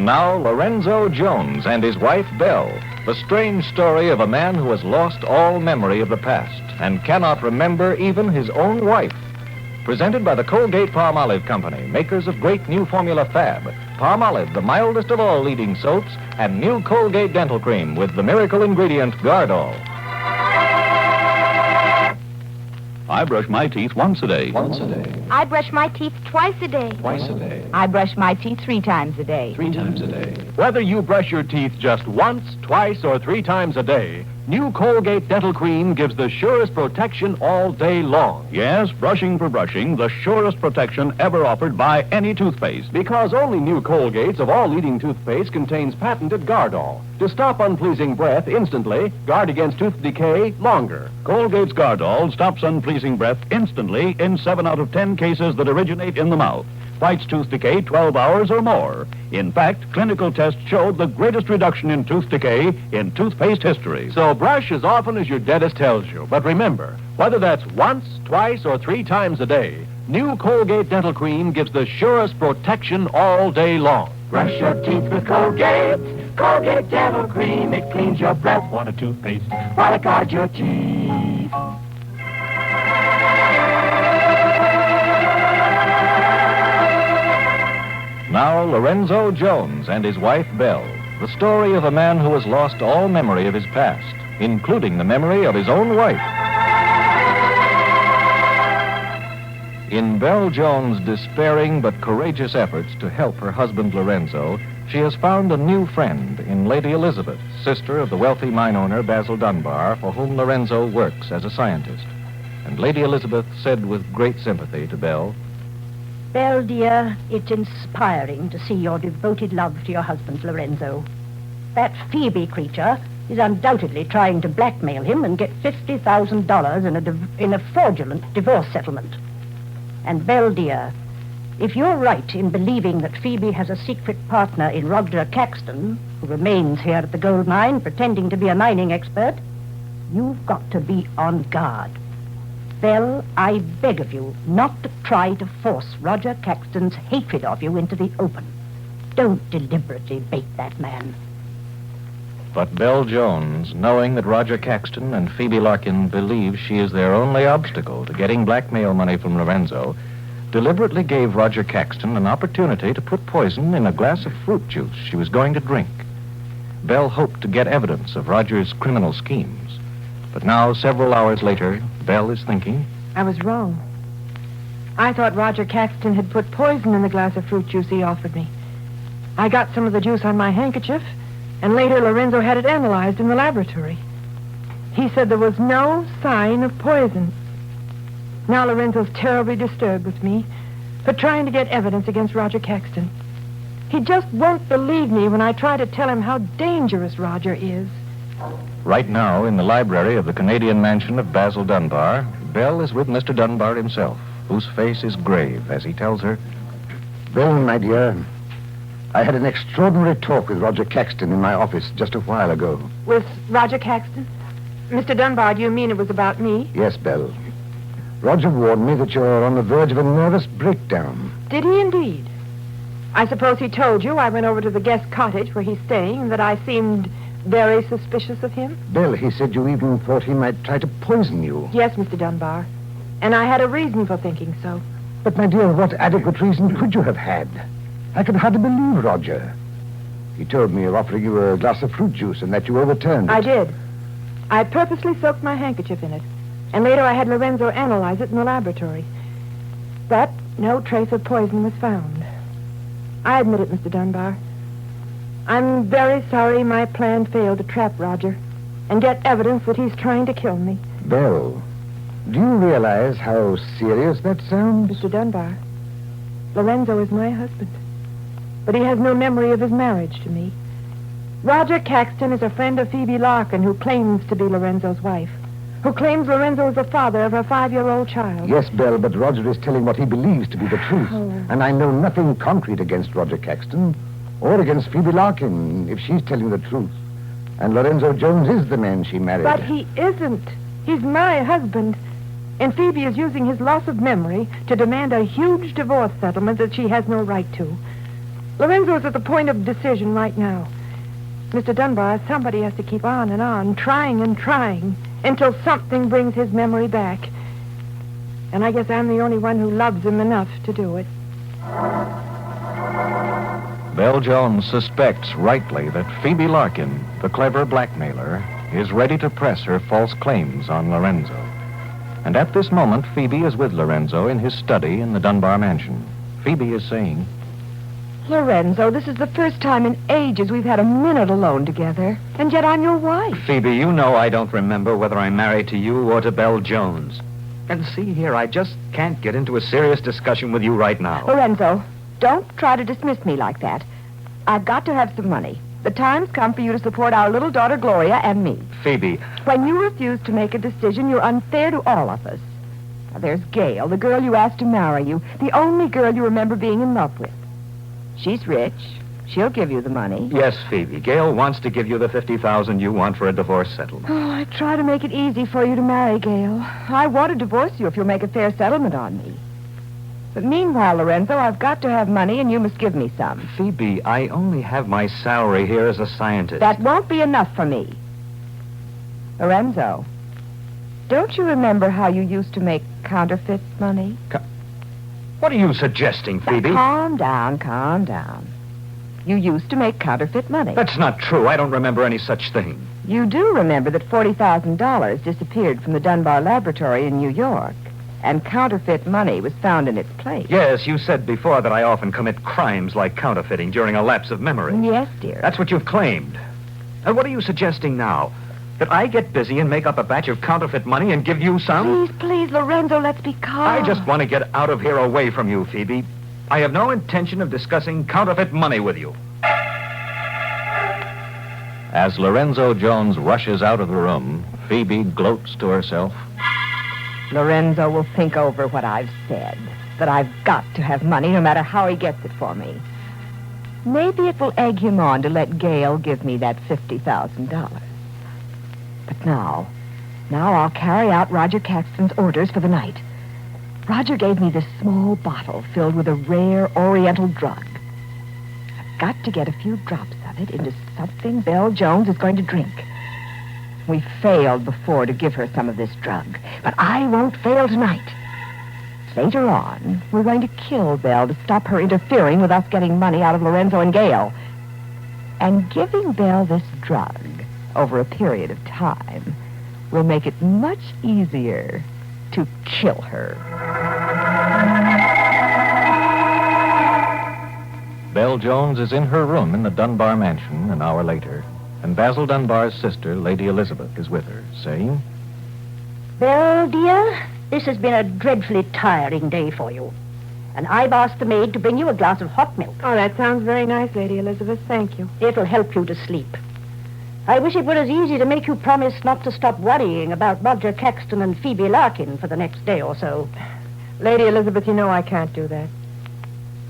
And now, Lorenzo Jones and his wife, Belle. The strange story of a man who has lost all memory of the past and cannot remember even his own wife. Presented by the Colgate-Palmolive Company, makers of great new formula Fab. Palmolive, the mildest of all leading soaps, and new Colgate Dental Cream with the miracle ingredient Gardol. I brush my teeth once a day. Once a day. I brush my teeth twice a day. Twice a day. I brush my teeth 3 times a day. 3 times a day. Whether you brush your teeth just once, twice, or 3 times a day, new Colgate Dental Cream gives the surest protection all day long. Yes, brushing for brushing, the surest protection ever offered by any toothpaste. Because only new Colgates of all leading toothpaste contains patented Gardol to stop unpleasing breath instantly, guard against tooth decay longer. Colgate's Gardol stops unpleasing breath instantly in 7 out of 10 cases that originate in the mouth. Fights tooth decay 12 hours or more. In fact, clinical tests showed the greatest reduction in tooth decay in toothpaste history. So brush as often as your dentist tells you. But remember, whether that's once, twice, or 3 times a day, new Colgate Dental Cream gives the surest protection all day long. Brush your teeth with Colgate. Colgate Dental Cream. It cleans your breath. Want a toothpaste while it guards your teeth. Now, Lorenzo Jones and his wife, Belle. The story of a man who has lost all memory of his past, including the memory of his own wife. In Belle Jones' despairing but courageous efforts to help her husband, Lorenzo, she has found a new friend in Lady Elizabeth, sister of the wealthy mine owner, Basil Dunbar, for whom Lorenzo works as a scientist. And Lady Elizabeth said with great sympathy to Belle, Belle, dear, it's inspiring to see your devoted love to your husband, Lorenzo. That Phoebe creature is undoubtedly trying to blackmail him and get $50,000 in a fraudulent divorce settlement. And Belle, dear, if you're right in believing that Phoebe has a secret partner in Roger Caxton, who remains here at the gold mine pretending to be a mining expert, you've got to be on guard. Belle, I beg of you not to try to force Roger Caxton's hatred of you into the open. Don't deliberately bait that man. But Belle Jones, knowing that Roger Caxton and Phoebe Larkin believe she is their only obstacle to getting blackmail money from Lorenzo, deliberately gave Roger Caxton an opportunity to put poison in a glass of fruit juice she was going to drink. Belle hoped to get evidence of Roger's criminal schemes. But now, several hours later, Belle is thinking, I was wrong. I thought Roger Caxton had put poison in the glass of fruit juice he offered me. I got some of the juice on my handkerchief, and later Lorenzo had it analyzed in the laboratory. He said there was no sign of poison. Now Lorenzo's terribly disturbed with me for trying to get evidence against Roger Caxton. He just won't believe me when I try to tell him how dangerous Roger is. Right now, in the library of the Canadian mansion of Basil Dunbar, Belle is with Mr. Dunbar himself, whose face is grave as he tells her, Belle, my dear, I had an extraordinary talk with Roger Caxton in my office just a while ago. With Roger Caxton? Mr. Dunbar, do you mean it was about me? Yes, Belle. Roger warned me that you're on the verge of a nervous breakdown. Did he indeed? I suppose he told you I went over to the guest cottage where he's staying and that I seemed very suspicious of him? Belle, he said you even thought he might try to poison you. Yes, Mr. Dunbar. And I had a reason for thinking so. But, my dear, what adequate reason could you have had? I could hardly believe Roger. He told me of offering you a glass of fruit juice and that you overturned it. I did. I purposely soaked my handkerchief in it. And later I had Lorenzo analyze it in the laboratory. But no trace of poison was found. I admit it, Mr. Dunbar. I'm very sorry my plan failed to trap Roger and get evidence that he's trying to kill me. Belle, do you realize how serious that sounds? Mr. Dunbar, Lorenzo is my husband, but he has no memory of his marriage to me. Roger Caxton is a friend of Phoebe Larkin who claims to be Lorenzo's wife, who claims Lorenzo is the father of her 5-year-old child. Yes, Belle, but Roger is telling what he believes to be the truth. Oh. And I know nothing concrete against Roger Caxton or against Phoebe Larkin, if she's telling the truth. And Lorenzo Jones is the man she married. But he isn't. He's my husband. And Phoebe is using his loss of memory to demand a huge divorce settlement that she has no right to. Lorenzo is at the point of decision right now. Mr. Dunbar, somebody has to keep on, trying and trying, until something brings his memory back. And I guess I'm the only one who loves him enough to do it. Belle Jones suspects rightly that Phoebe Larkin, the clever blackmailer, is ready to press her false claims on Lorenzo. And at this moment, Phoebe is with Lorenzo in his study in the Dunbar mansion. Phoebe is saying, Lorenzo, this is the first time in ages we've had a minute alone together. And yet I'm your wife. Phoebe, you know I don't remember whether I'm married to you or to Belle Jones. And see here, I just can't get into a serious discussion with you right now. Lorenzo, don't try to dismiss me like that. I've got to have some money. The time's come for you to support our little daughter Gloria and me. Phoebe. When you refuse to make a decision, you're unfair to all of us. Now, there's Gail, the girl you asked to marry you, the only girl you remember being in love with. She's rich. She'll give you the money. Yes, Phoebe. Gail wants to give you the $50,000 you want for a divorce settlement. Oh, I try to make it easy for you to marry Gail. I want to divorce you if you'll make a fair settlement on me. But meanwhile, Lorenzo, I've got to have money, and you must give me some. Phoebe, I only have my salary here as a scientist. That won't be enough for me. Lorenzo, don't you remember how you used to make counterfeit money? What are you suggesting, Phoebe? Now, calm down. You used to make counterfeit money. That's not true. I don't remember any such thing. You do remember that $40,000 disappeared from the Dunbar laboratory in New York, and counterfeit money was found in its place. Yes, you said before that I often commit crimes like counterfeiting during a lapse of memory. Yes, dear. That's what you've claimed. And what are you suggesting now? That I get busy and make up a batch of counterfeit money and give you some? Please, Lorenzo, let's be calm. I just want to get out of here away from you, Phoebe. I have no intention of discussing counterfeit money with you. as Lorenzo Jones rushes out of the room, Phoebe gloats to herself. Lorenzo will think over what I've said, that I've got to have money no matter how he gets it for me. Maybe it will egg him on to let Gail give me that $50,000. But now I'll carry out Roger Caxton's orders for the night. Roger gave me this small bottle filled with a rare Oriental drug. I've got to get a few drops of it into something Belle Jones is going to drink. We failed before to give her some of this drug, but I won't fail tonight. Later on, we're going to kill Belle to stop her interfering with us getting money out of Lorenzo and Gail. And giving Belle this drug over a period of time will make it much easier to kill her. Belle Jones is in her room in the Dunbar mansion an hour later, and Basil Dunbar's sister, Lady Elizabeth, is with her, saying, Belle, dear, this has been a dreadfully tiring day for you. And I've asked the maid to bring you a glass of hot milk. Oh, that sounds very nice, Lady Elizabeth. Thank you. It'll help you to sleep. I wish it were as easy to make you promise not to stop worrying about Roger Caxton and Phoebe Larkin for the next day or so. Lady Elizabeth, you know I can't do that.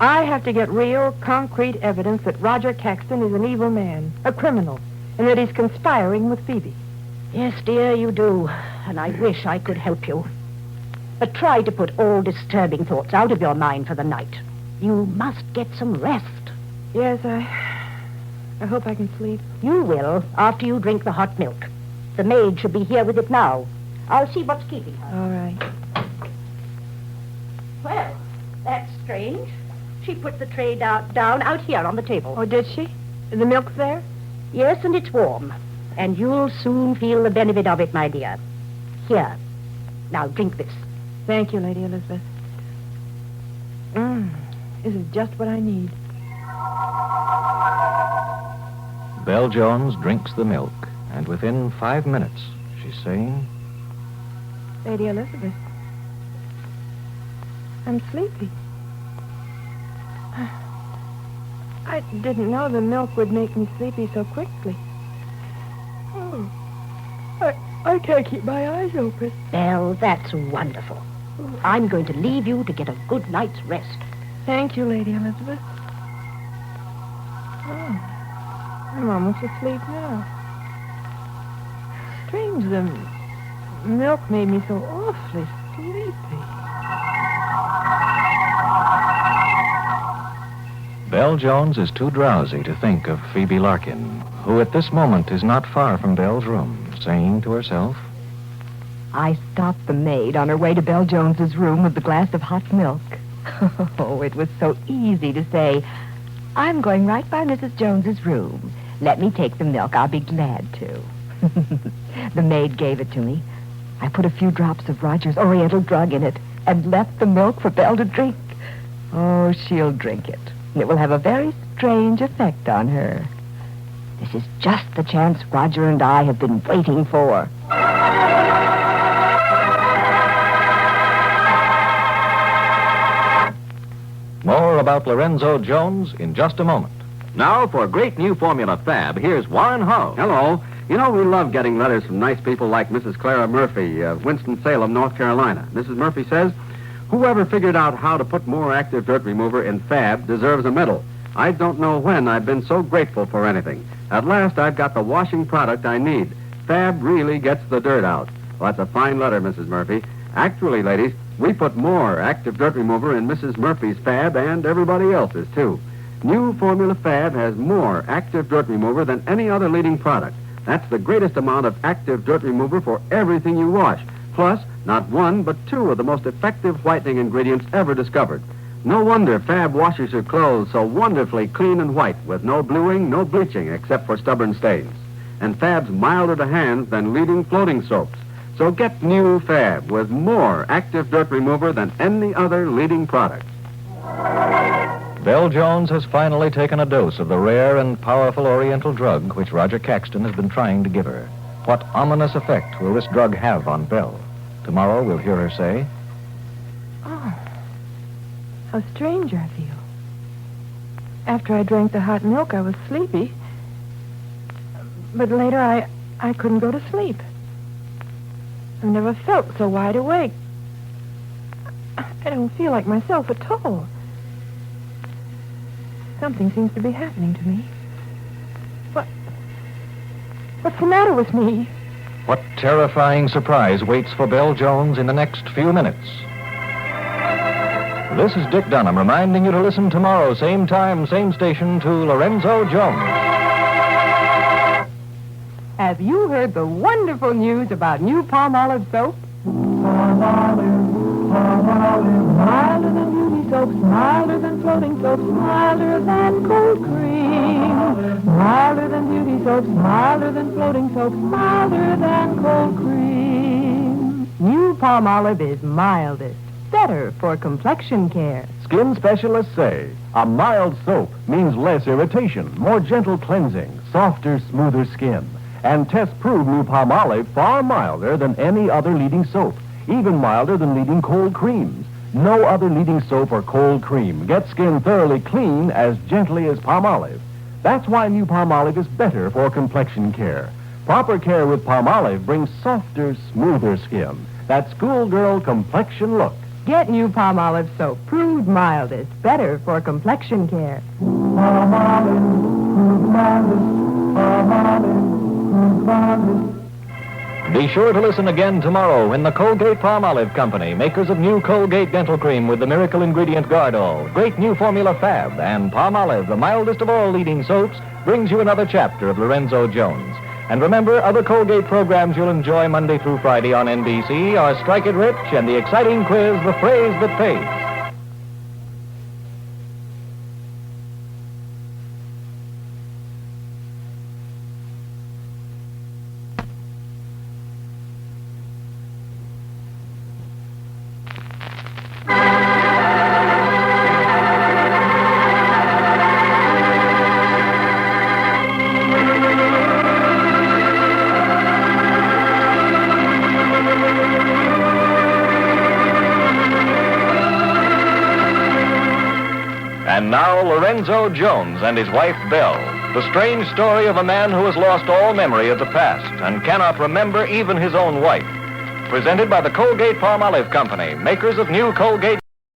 I have to get real, concrete evidence that Roger Caxton is an evil man, a criminal, and that he's conspiring with Phoebe. Yes, dear, you do. And I wish I could help you. But try to put all disturbing thoughts out of your mind for the night. You must get some rest. Yes, I hope I can sleep. You will, after you drink the hot milk. The maid should be here with it now. I'll see what's keeping her. All right. Well, that's strange. She put the tray down out here on the table. Oh, did she? The milk's there? Yes, and it's warm. And you'll soon feel the benefit of it, my dear. Here. Now drink this. Thank you, Lady Elizabeth. This is just what I need. Belle Jones drinks the milk, and within 5 minutes, she's saying, Lady Elizabeth, I'm sleepy. I didn't know the milk would make me sleepy so quickly. Oh, I can't keep my eyes open. Belle, that's wonderful. I'm going to leave you to get a good night's rest. Thank you, Lady Elizabeth. Oh, I'm almost asleep now. Strange, the milk made me so awfully sleepy. Belle Jones is too drowsy to think of Phoebe Larkin, who at this moment is not far from Belle's room, saying to herself, I stopped the maid on her way to Belle Jones's room with the glass of hot milk. Oh, it was so easy to say, I'm going right by Mrs. Jones's room. Let me take the milk. I'll be glad to. The maid gave it to me. I put a few drops of Roger's Oriental drug in it and left the milk for Belle to drink. Oh, she'll drink it. It will have a very strange effect on her. This is just the chance Roger and I have been waiting for. More about Lorenzo Jones in just a moment. Now, for great new formula Fab, here's Warren Hull. Hello. You know, we love getting letters from nice people like Mrs. Clara Murphy of Winston-Salem, North Carolina. Mrs. Murphy says, whoever figured out how to put more active dirt remover in Fab deserves a medal. I don't know when I've been so grateful for anything. At last, I've got the washing product I need. Fab really gets the dirt out. Well, that's a fine letter, Mrs. Murphy. Actually, ladies, we put more active dirt remover in Mrs. Murphy's Fab and everybody else's, too. New Formula Fab has more active dirt remover than any other leading product. That's the greatest amount of active dirt remover for everything you wash. Plus, not one, but two of the most effective whitening ingredients ever discovered. No wonder Fab washes your clothes so wonderfully clean and white with no bluing, no bleaching except for stubborn stains. And Fab's milder to hands than leading floating soaps. So get new Fab with more active dirt remover than any other leading product. Belle Jones has finally taken a dose of the rare and powerful Oriental drug which Roger Caxton has been trying to give her. What ominous effect will this drug have on Belle? Tomorrow we'll hear her say, Oh, how strange I feel. After I drank the hot milk, I was sleepy. But later, I couldn't go to sleep. I've never felt so wide awake. I don't feel like myself at all. Something seems to be happening to me. What's the matter with me? what terrifying surprise waits for Belle Jones in the next few minutes? This is Dick Dunham reminding you to listen tomorrow, same time, same station, to Lorenzo Jones. Have you heard the wonderful news about new Palmolive soap? Milder than beauty soaps, milder than floating soaps, milder than cold cream. Milder than beauty soaps, milder than floating soaps, milder than cold cream. New Palmolive is mildest, better for complexion care. Skin specialists say a mild soap means less irritation, more gentle cleansing, softer, smoother skin. And tests prove new Palmolive far milder than any other leading soap, even milder than leading cold creams. No other leading soap or cold cream gets skin thoroughly clean as gently as Palmolive. That's why new Palmolive is better for complexion care. Proper care with Palmolive brings softer, smoother skin. That schoolgirl complexion look. Get new Palmolive soap, proved mildest, better for complexion care. Be sure to listen again tomorrow when the Colgate-Palmolive Company, makers of new Colgate Dental Cream with the miracle ingredient Gardol, great new formula Fab, and Palmolive, the mildest of all leading soaps, brings you another chapter of Lorenzo Jones. And remember, other Colgate programs you'll enjoy Monday through Friday on NBC are Strike It Rich and the exciting quiz, The Phrase That Pays. And now, Lorenzo Jones and his wife, Belle. The strange story of a man who has lost all memory of the past and cannot remember even his own wife. Presented by the Colgate-Palmolive Company, makers of new Colgate...